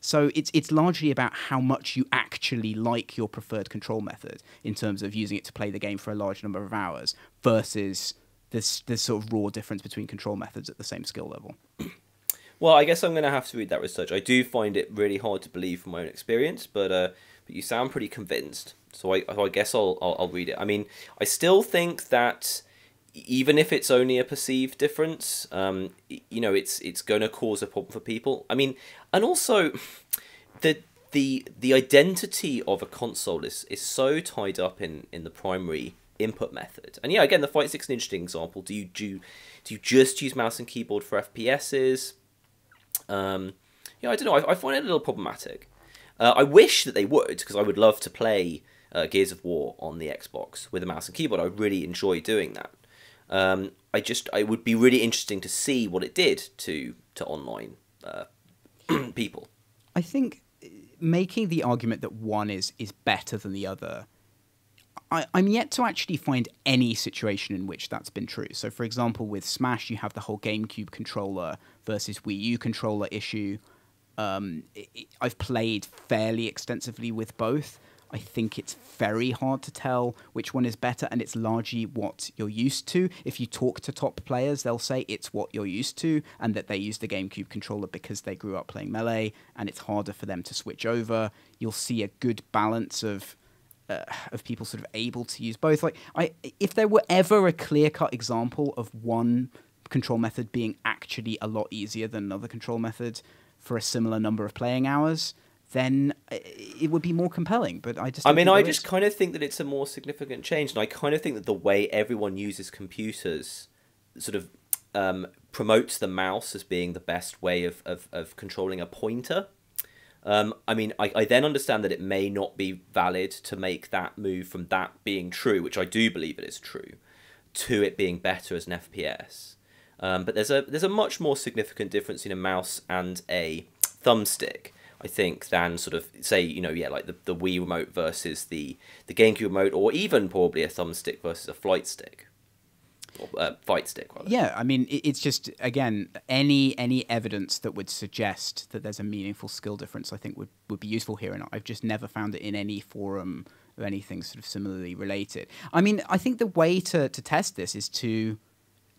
So it's largely about how much you actually like your preferred control method in terms of using it to play the game for a large number of hours versus this sort of raw difference between control methods at the same skill level. Well, I guess I'm going to have to read that research. I do find it really hard to believe from my own experience, but you sound pretty convinced. So I guess I'll read it. I mean, I still think that even if it's only a perceived difference, it's going to cause a problem for people. I mean, and also the identity of a console is so tied up in the primary input method. And yeah, again, the fight stick's an interesting example. Do you just use mouse and keyboard for FPSs? I don't know. I find it a little problematic. I wish that they would, because I would love to play Gears of War on the Xbox with a mouse and keyboard. I really enjoy doing that. It would be really interesting to see what it did to online people. I think making the argument that one is better than the other, I'm yet to actually find any situation in which that's been true. So, for example, with Smash, you have the whole GameCube controller versus Wii U controller issue. I've played fairly extensively with both. I think it's very hard to tell which one is better, and it's largely what you're used to. If you talk to top players, they'll say it's what you're used to, and that they use the GameCube controller because they grew up playing Melee, and it's harder for them to switch over. You'll see a good balance of people sort of able to use both. If there were ever a clear-cut example of one control method being actually a lot easier than another control method for a similar number of playing hours, then it would be more compelling. But I just kind of think that it's a more significant change, and I kind of think that the way everyone uses computers sort of promotes the mouse as being the best way of controlling a pointer. I then understand that it may not be valid to make that move from that being true, which I do believe it is true, to it being better as an FPS. But there's a much more significant difference in a mouse and a thumbstick, I think, than sort of, say, like the Wii remote versus the GameCube remote, or even probably a thumbstick versus a flight stick. or fight stick, rather. Yeah, I mean, it's just, again, any evidence that would suggest that there's a meaningful skill difference, I think would be useful here, and I've just never found it in any forum or anything sort of similarly related. I mean, I think the way to test this is to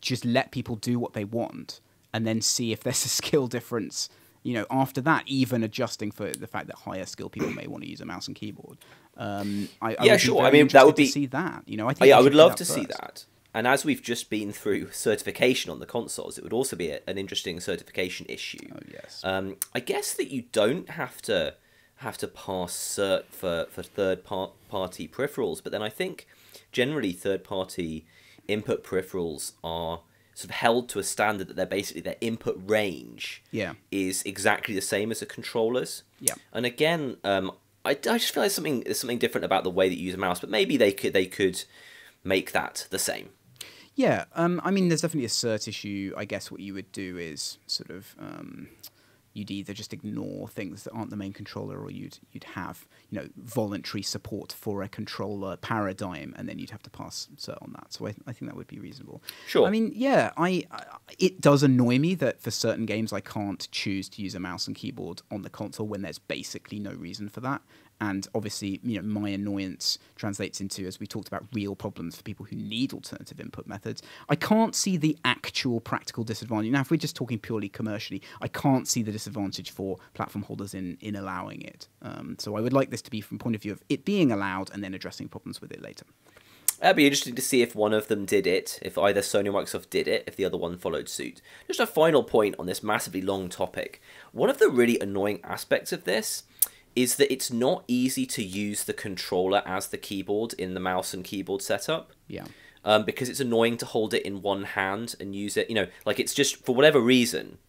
just let people do what they want and then see if there's a skill difference, you know, after that, even adjusting for the fact that higher skill people may want to use a mouse and keyboard. Yeah, sure. I mean, that would be... to see that, you know, I think yeah, I would love to first. see that. And as we've just been through certification on the consoles, it would also be an interesting certification issue. Oh, yes. I guess that you don't have to pass cert for third-party peripherals, but then I think generally third-party input peripherals are sort of held to a standard that they're basically their input range is exactly the same as the controllers. Yeah. And again, I just feel like there's something different about the way that you use a mouse, but maybe they could make that the same. Yeah, I mean, there's definitely a cert issue. I guess what you would do is sort of you'd either just ignore things that aren't the main controller, or you'd have, you know, voluntary support for a controller paradigm, and then you'd have to pass cert on that. So I think that would be reasonable. Sure. I mean, yeah, it does annoy me that for certain games I can't choose to use a mouse and keyboard on the console when there's basically no reason for that. And obviously, you know, my annoyance translates into, as we talked about, real problems for people who need alternative input methods. I can't see the actual practical disadvantage. Now, if we're just talking purely commercially, I can't see the disadvantage for platform holders in allowing it. So I would like this to be from the point of view of it being allowed and then addressing problems with it later. It'd be interesting to see if one of them did it, if either Sony or Microsoft did it, if the other one followed suit. Just a final point on this massively long topic. One of the really annoying aspects of this is that it's not easy to use the controller as the keyboard in the mouse and keyboard setup. Yeah. Because it's annoying to hold it in one hand and use it, you know, like it's just, for whatever reason,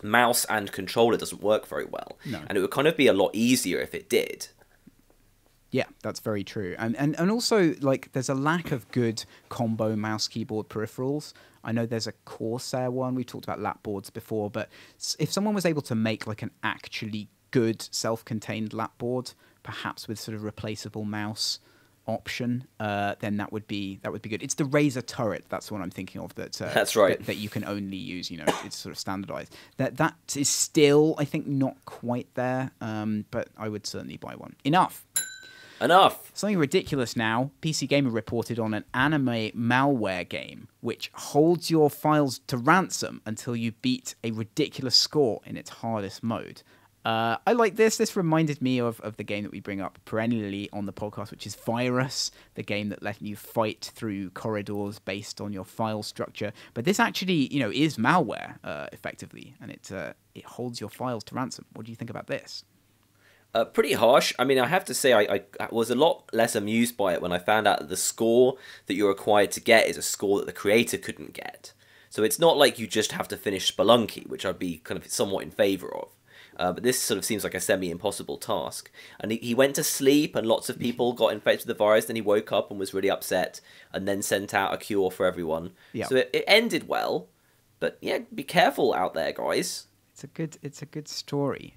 mouse and controller doesn't work very well. No. And it would kind of be a lot easier if it did. Yeah, that's very true. And also, like, there's a lack of good combo mouse keyboard peripherals. I know there's a Corsair one. We talked about lap boards before, but if someone was able to make like an actually good self-contained lap board, perhaps with sort of replaceable mouse option, then that would be good. It's the Razer turret. That's what I'm thinking of. That's right. That you can only use. You know, it's sort of standardized. That is still, I think, not quite there. But I would certainly buy one. Enough. Something ridiculous now. PC Gamer reported on an anime malware game which holds your files to ransom until you beat a ridiculous score in its hardest mode. I like this. This reminded me of the game that we bring up perennially on the podcast, which is Virus, the game that let you fight through corridors based on your file structure. But this actually, you know, is malware, effectively, and it holds your files to ransom. What do you think about this? Pretty harsh. I mean, I have to say I was a lot less amused by it when I found out that the score that you're required to get is a score that the creator couldn't get. So it's not like you just have to finish Spelunky, which I'd be kind of somewhat in favour of. But this sort of seems like a semi-impossible task. And he went to sleep, and lots of people got infected with the virus. Then he woke up and was really upset, and then sent out a cure for everyone. Yeah. So it ended well. But yeah, be careful out there, guys. It's a good story.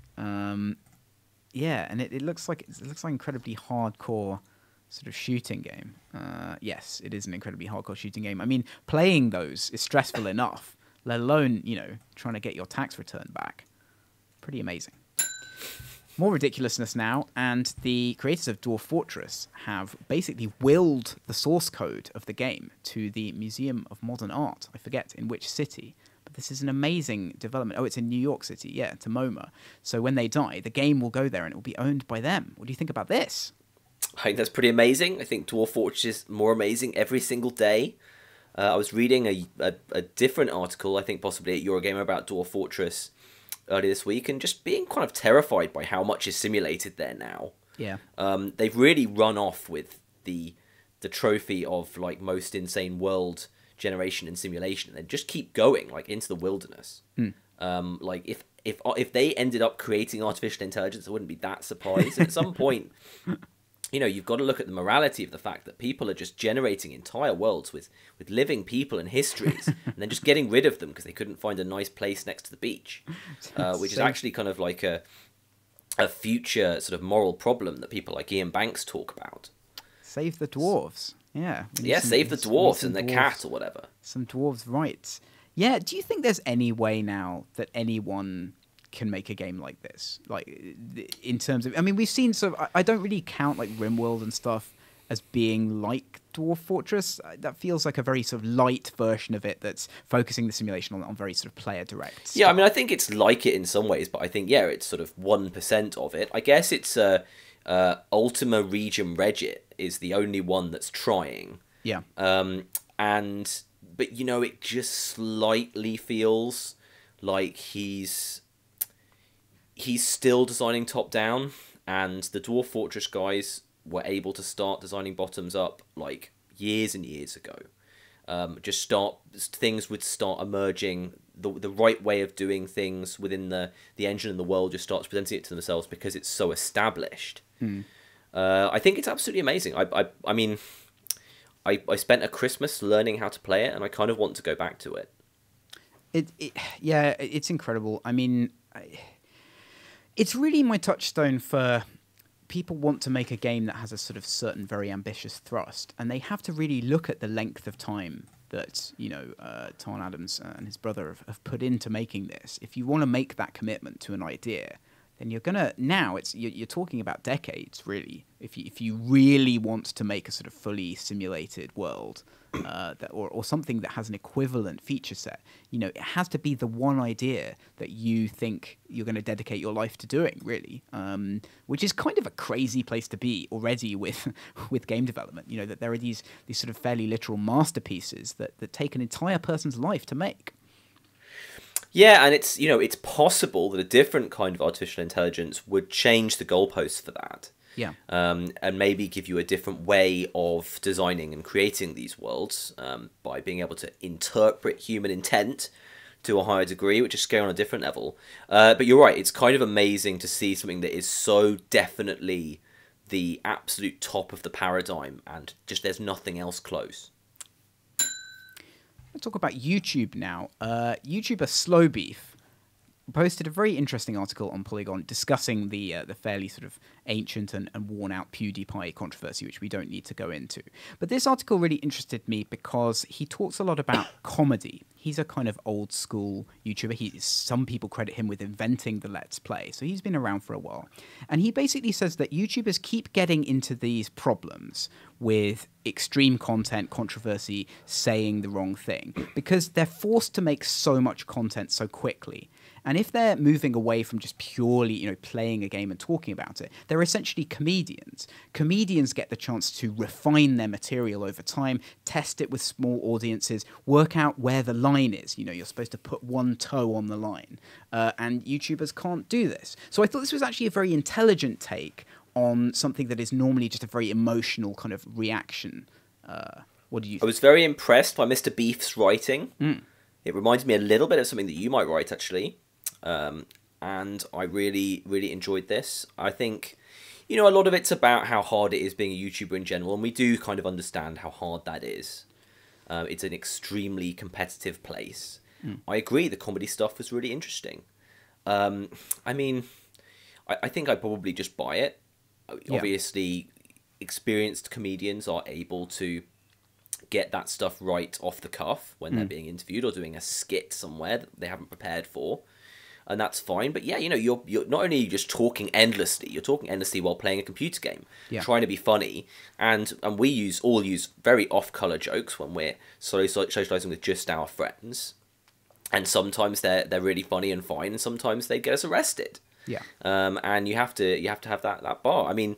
Yeah, and it looks like an incredibly hardcore sort of shooting game. Yes, it is an incredibly hardcore shooting game. I mean, playing those is stressful enough, let alone, you know, trying to get your tax return back. Pretty amazing. More ridiculousness now, and the creators of Dwarf Fortress have basically willed the source code of the game to the Museum of Modern Art. I forget in which city, but this is an amazing development. Oh, it's in New York City, yeah, to MoMA. So when they die, the game will go there and it will be owned by them. What do you think about this? I think that's pretty amazing. I think Dwarf Fortress is more amazing every single day. I was reading a different article, I think possibly at Eurogamer, about Dwarf Fortress earlier this week, and just being kind of terrified by how much is simulated there now. Yeah. They've really run off with the trophy of like most insane world generation and simulation, and they just keep going like into the wilderness. Like if they ended up creating artificial intelligence, I wouldn't be that surprised. At some point, you know, you've got to look at the morality of the fact that people are just generating entire worlds with living people and histories, and then just getting rid of them because they couldn't find a nice place next to the beach, which is actually kind of like a future sort of moral problem that people like Ian Banks talk about. Save the dwarves. Yeah. Yeah, save the dwarves and the cat or whatever. Some dwarves, right. Yeah, do you think there's any way now that anyone can make a game like this? Like, in terms of... I mean, we've seen I don't really count, like, RimWorld and stuff as being like Dwarf Fortress. That feels like a very sort of light version of it that's focusing the simulation on very sort of player direct stuff. Yeah, I mean, I think it's like it in some ways, but I think, yeah, it's sort of 1% of it. I guess it's Ultima Region Regit is the only one that's trying. Yeah. But, you know, it just slightly feels like he's still designing top-down, and the Dwarf Fortress guys were able to start designing bottoms up like years and years ago. Things would start emerging, the right way of doing things within the engine and the world just starts presenting it to themselves because it's so established. I think it's absolutely amazing. I mean, I spent a Christmas learning how to play it, and I kind of want to go back to it. Yeah, it's incredible. I mean, it's really my touchstone for... People want to make a game that has a sort of certain very ambitious thrust, and they have to really look at the length of time that, you know, Tarn Adams and his brother have put into making this. If you want to make that commitment to an idea, then you're gonna... Now you're talking about decades, really. If you really want to make a sort of fully simulated world, or something that has an equivalent feature set, you know, it has to be the one idea that you think you're going to dedicate your life to doing, really. Which is kind of a crazy place to be already with game development. You know, that there are these sort of fairly literal masterpieces that take an entire person's life to make. Yeah, and it's, you know, it's possible that a different kind of artificial intelligence would change the goalposts for that. Yeah. And maybe give you a different way of designing and creating these worlds, by being able to interpret human intent to a higher degree, which is scale on a different level. But you're right, it's kind of amazing to see something that is so definitely the absolute top of the paradigm, and just there's nothing else close. Let's talk about YouTube now. YouTuber Slowbeef posted a very interesting article on Polygon discussing the fairly sort of ancient and worn-out PewDiePie controversy, which we don't need to go into. But this article really interested me because he talks a lot about comedy. He's a kind of old-school YouTuber. Some people credit him with inventing the Let's Play, so he's been around for a while. And he basically says that YouTubers keep getting into these problems with extreme content, controversy, saying the wrong thing, because they're forced to make so much content so quickly. And if they're moving away from just purely, you know, playing a game and talking about it, they're essentially comedians. Comedians get the chance to refine their material over time, test it with small audiences, work out where the line is. You know, you're supposed to put one toe on the line. And YouTubers can't do this. So I thought this was actually a very intelligent take on something that is normally just a very emotional kind of reaction. What do you think? I was very impressed by Mr. Beef's writing. It reminds me a little bit of something that you might write, actually. And I really, really enjoyed this. I think, you know, a lot of it's about how hard it is being a YouTuber in general, and we do kind of understand how hard that is. It's an extremely competitive place. I agree, the comedy stuff was really interesting. I mean, I think I'd probably just buy it. Yeah. Obviously, experienced comedians are able to get that stuff right off the cuff when they're being interviewed or doing a skit somewhere that they haven't prepared for, and that's fine. But yeah, you know, you're not only just talking endlessly, you're talking endlessly while playing a computer game, trying to be funny, and we all use very off-color jokes when we're socializing with just our friends, and sometimes they're really funny and fine, and sometimes they get us arrested. Yeah. And you have to have that bar. I mean,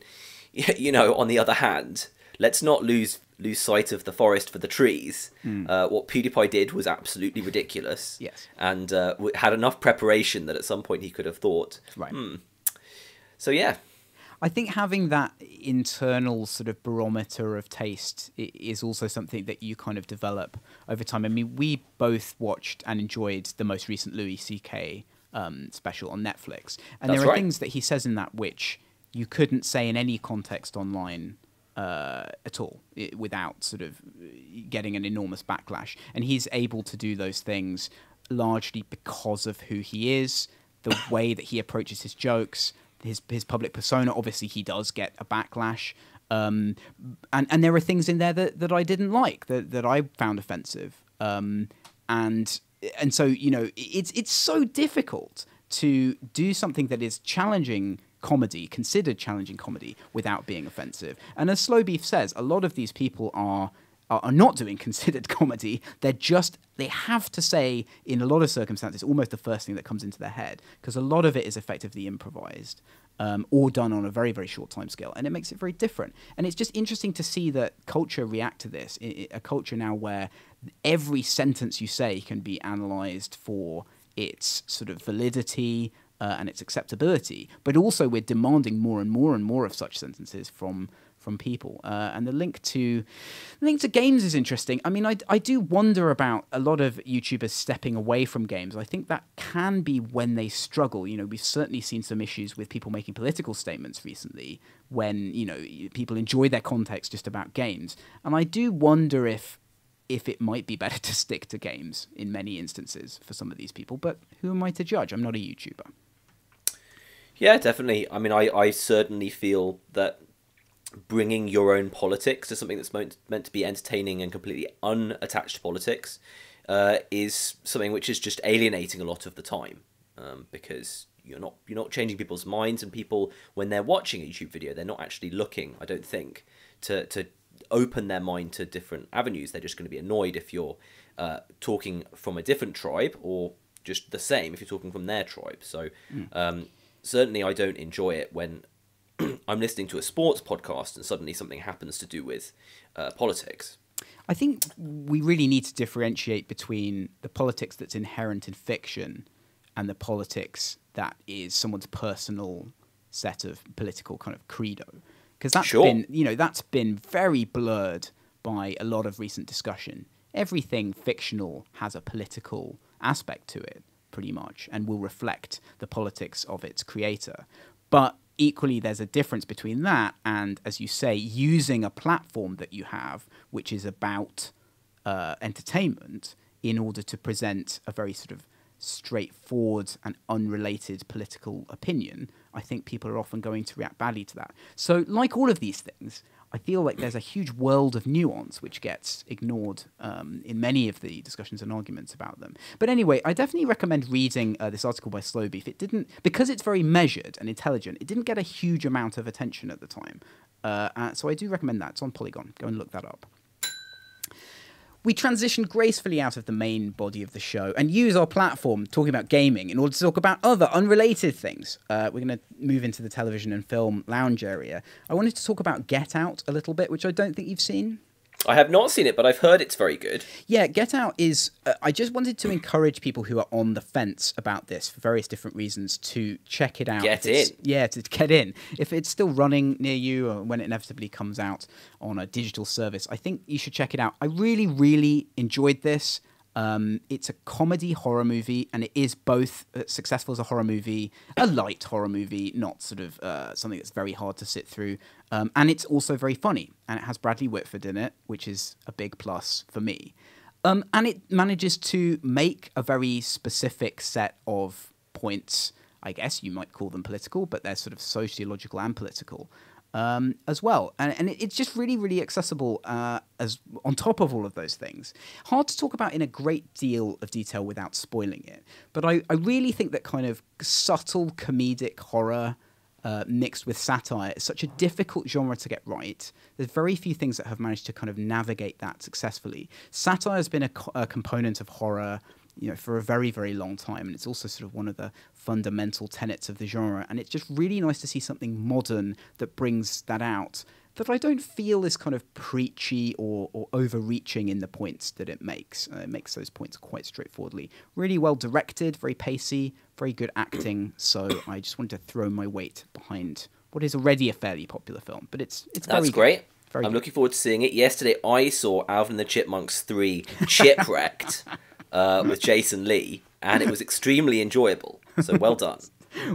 you know, on the other hand, let's not lose sight of the forest for the trees. What PewDiePie did was absolutely ridiculous. Yes. And had enough preparation that at some point he could have thought, right. So yeah. I think having that internal sort of barometer of taste is also something that you kind of develop over time. I mean, we both watched and enjoyed the most recent Louis C.K. Special on Netflix. And there are things that he says in that which you couldn't say in any context online at all, without sort of getting an enormous backlash. And he's able to do those things largely because of who he is, the way that he approaches his jokes, his public persona. Obviously, he does get a backlash, And there are things in there that I didn't like, that I found offensive. And so, you know, it's so difficult to do something that is challenging comedy, considered challenging comedy, without being offensive. And as Slow Beef says, a lot of these people are not doing considered comedy. They have to say, in a lot of circumstances, almost the first thing that comes into their head, because a lot of it is effectively improvised, or done on a very, very short time scale, and it makes it very different. And it's just interesting to see that culture react to this, a culture now where every sentence you say can be analysed for its sort of validity and its acceptability, but also we're demanding more and more and more of such sentences from people. And the link to games is interesting. I mean, I do wonder about a lot of YouTubers stepping away from games. I think that can be when they struggle. You know, we've certainly seen some issues with people making political statements recently when, you know, people enjoy their context just about games. And I do wonder if it might be better to stick to games in many instances for some of these people. But who am I to judge? I'm not a YouTuber. Yeah, definitely. I mean, I certainly feel that bringing your own politics to something that's meant to be entertaining and completely unattached to politics is something which is just alienating a lot of the time, because you're not changing people's minds, and people, when they're watching a YouTube video, they're not actually looking, I don't think, to open their mind to different avenues. They're just going to be annoyed if you're talking from a different tribe, or just the same if you're talking from their tribe. So certainly I don't enjoy it when I'm listening to a sports podcast and suddenly something happens to do with politics. I think we really need to differentiate between the politics that's inherent in fiction and the politics that is someone's personal set of political kind of credo. Because that's been very blurred by a lot of recent discussion. Everything fictional has a political aspect to it, pretty much, and will reflect the politics of its creator. But equally, there's a difference between that and, as you say, using a platform that you have, which is about entertainment, in order to present a very sort of straightforward and unrelated political opinion. I think people are often going to react badly to that. So, like all of these things, I feel like there's a huge world of nuance which gets ignored in many of the discussions and arguments about them. But anyway, I definitely recommend reading this article by Slow Beef. It didn't, because it's very measured and intelligent, it didn't get a huge amount of attention at the time. So I do recommend that. It's on Polygon. Go and look that up. We transition gracefully out of the main body of the show and use our platform talking about gaming in order to talk about other unrelated things. We're going to move into the television and film lounge area. I wanted to talk about Get Out a little bit, which I don't think you've seen. I have not seen it, but I've heard it's very good. Yeah, Get Out is... I just wanted to encourage people who are on the fence about this for various different reasons to check it out. Get in. Yeah, to get in. If it's still running near you, or when it inevitably comes out on a digital service, I think you should check it out. I really, really enjoyed this. It's a comedy horror movie, and it is both successful as a horror movie, a light horror movie, not sort of something that's very hard to sit through, and it's also very funny, and it has Bradley Whitford in it, which is a big plus for me. And it manages to make a very specific set of points. I guess you might call them political, but they're sort of sociological and political. As well. And it's just really, really accessible as on top of all of those things. Hard to talk about in a great deal of detail without spoiling it. But I really think that kind of subtle comedic horror mixed with satire is such a difficult genre to get right. There's very few things that have managed to kind of navigate that successfully. Satire has been a component of horror, you know, for a very, very long time, and it's also sort of one of the fundamental tenets of the genre, and it's just really nice to see something modern that brings that out, that I don't feel is kind of preachy or overreaching in the points that it makes. It makes those points quite straightforwardly. Really well directed, very pacey, very good acting, so I just wanted to throw my weight behind what is already a fairly popular film, but it's That's great. I'm looking forward to seeing it. Yesterday I saw Alvin and the Chipmunks 3 Chipwrecked with Jason Lee, and it was extremely enjoyable. So well done.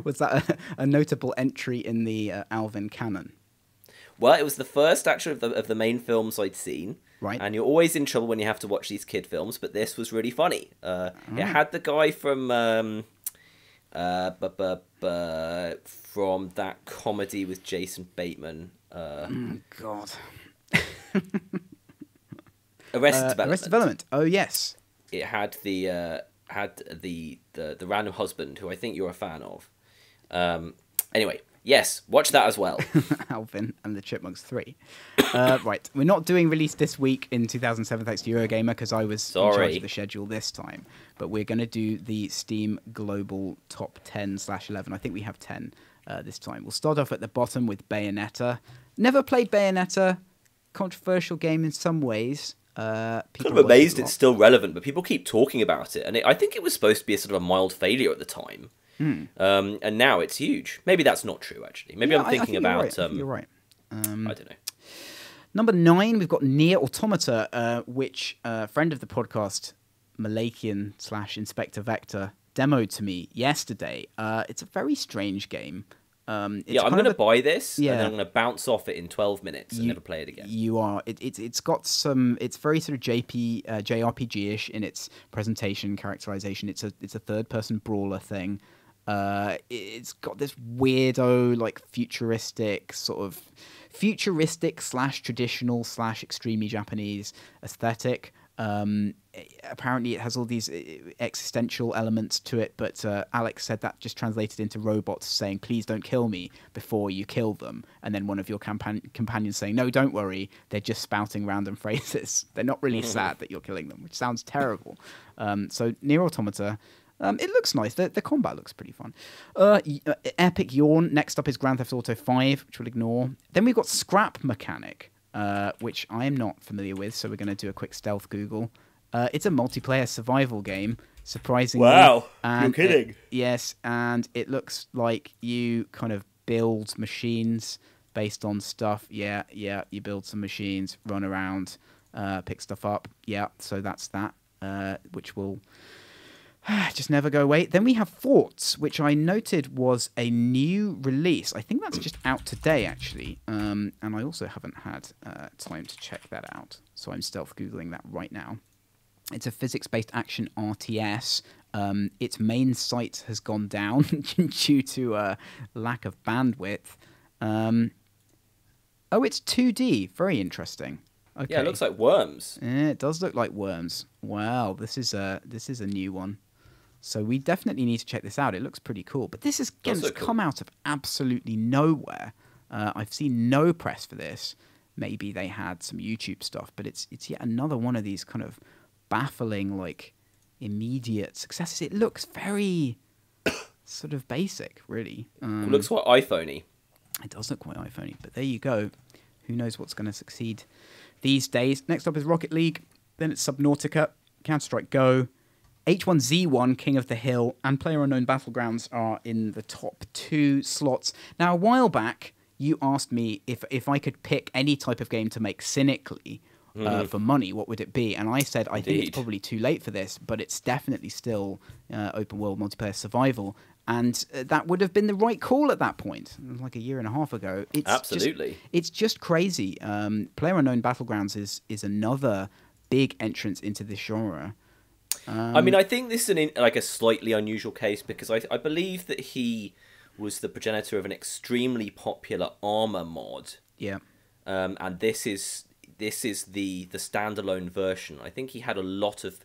Was that a notable entry in the Alvin canon? Well, it was the first actually of the main films I'd seen. Right. And you're always in trouble when you have to watch these kid films, but this was really funny. It had the guy from from that comedy with Jason Bateman. God. Arrested Development. Arrested Development. Oh yes. It had the random husband who I think you're a fan of. Anyway, yes, watch that as well. Alvin and the Chipmunks 3. Right, we're not doing release this week in 2007 thanks to Eurogamer because I was in charge of the schedule this time. But we're going to do the Steam Global Top 10/11. I think we have 10 this time. We'll start off at the bottom with Bayonetta. Never played Bayonetta. Controversial game in some ways. I'm amazed it's still relevant, but people keep talking about it. And I think it was supposed to be a sort of a mild failure at the time. And now it's huge. Maybe that's not true, actually. Maybe I'm thinking about... You're right. I don't know. Number 9, we've got Nier Automata, which friend of the podcast, Malakian/Inspector Vector, demoed to me yesterday. It's a very strange game. I'm going to buy this, and then I'm going to bounce off it in 12 minutes and never play it again. You are. It's got some... It's very sort of JRPG-ish in its presentation, characterization. It's a third-person brawler thing. It's got this weirdo, like, futuristic /traditional / extremely Japanese aesthetic. Apparently it has all these existential elements to it, but Alex said that just translated into robots saying, please don't kill me before you kill them. And then one of your companions saying, no, don't worry, they're just spouting random phrases. They're not really sad that you're killing them, which sounds terrible. So Nier Automata... it looks nice. The combat looks pretty fun. Epic Yawn. Next up is Grand Theft Auto 5, which we'll ignore. Then we've got Scrap Mechanic, which I am not familiar with, so we're going to do a quick stealth Google. It's a multiplayer survival game, surprisingly. Wow, you're kidding. Yes, and it looks like you kind of build machines based on stuff. Yeah, you build some machines, run around, pick stuff up. Yeah, so that's that, which will... just never go away. Then we have Forts, which I noted was a new release. I think that's just out today, actually. And I also haven't had time to check that out. So I'm stealth Googling that right now. It's a physics-based action RTS. Its main site has gone down due to lack of bandwidth. Oh, it's 2D. Very interesting. Okay. Yeah, it looks like Worms. Yeah, it does look like Worms. Wow, this is a new one. So we definitely need to check this out. It looks pretty cool. But this is come out of absolutely nowhere. I've seen no press for this. Maybe they had some YouTube stuff, but it's yet another one of these kind of baffling, like, immediate successes. It looks very sort of basic, really. It looks quite iPhone-y. It does look quite iPhone-y, but there you go. Who knows what's going to succeed these days. Next up is Rocket League. Then it's Subnautica, Counter-Strike Go, H1Z1, King of the Hill, and PlayerUnknown Battlegrounds are in the top 2 slots. Now, a while back, you asked me if I could pick any type of game to make cynically for money, what would it be? And I said, I think it's probably too late for this, but it's definitely still open world multiplayer survival. And that would have been the right call at that point, like a year and a half ago. Absolutely. It's just crazy. PlayerUnknown Battlegrounds is another big entrance into this genre. I mean, I think this is a slightly unusual case because I believe that he was the progenitor of an extremely popular Armor mod. Yeah. And this is the standalone version. I think he had a lot of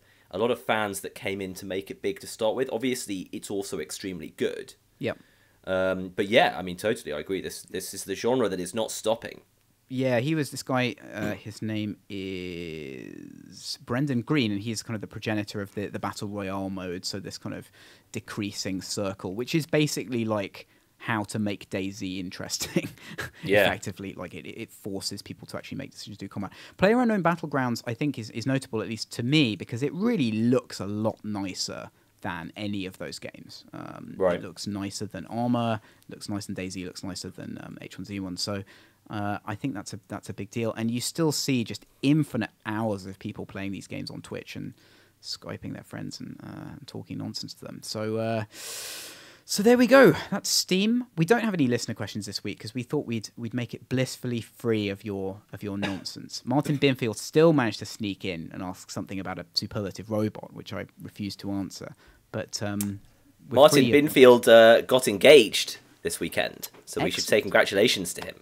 fans that came in to make it big to start with. Obviously, it's also extremely good. Yeah. But yeah, I mean, totally, I agree. This is the genre that is not stopping. Yeah, he was this guy, his name is Brendan Green, and he's kind of the progenitor of the Battle Royale mode, so this kind of decreasing circle, which is basically like how to make DayZ interesting. Yeah. Effectively, like it forces people to actually make decisions to do combat. PlayerUnknown Battlegrounds, I think, is notable, at least to me, because it really looks a lot nicer than any of those games. Right. It looks nicer than Armor, looks nicer than DayZ, looks nicer than H1Z1, so... I think that's a big deal, and you still see just infinite hours of people playing these games on Twitch and Skyping their friends and talking nonsense to them. So there we go. That's Steam. We don't have any listener questions this week because we thought we'd make it blissfully free of your nonsense. Martin Binfield still managed to sneak in and ask something about a superlative robot, which I refused to answer. But Martin Binfield got engaged this weekend, so we should say Excellent. congratulations to him.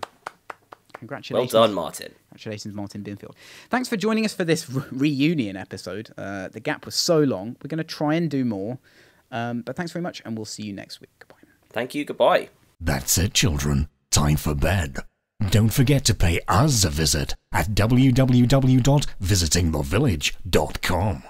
Congratulations. Well done, Martin. Congratulations, Martin Binfield. Thanks for joining us for this reunion episode. The gap was so long. We're going to try and do more. But thanks very much, and we'll see you next week. Goodbye. Thank you. Goodbye. That's it, children. Time for bed. Don't forget to pay us a visit at www.visitingthevillage.com.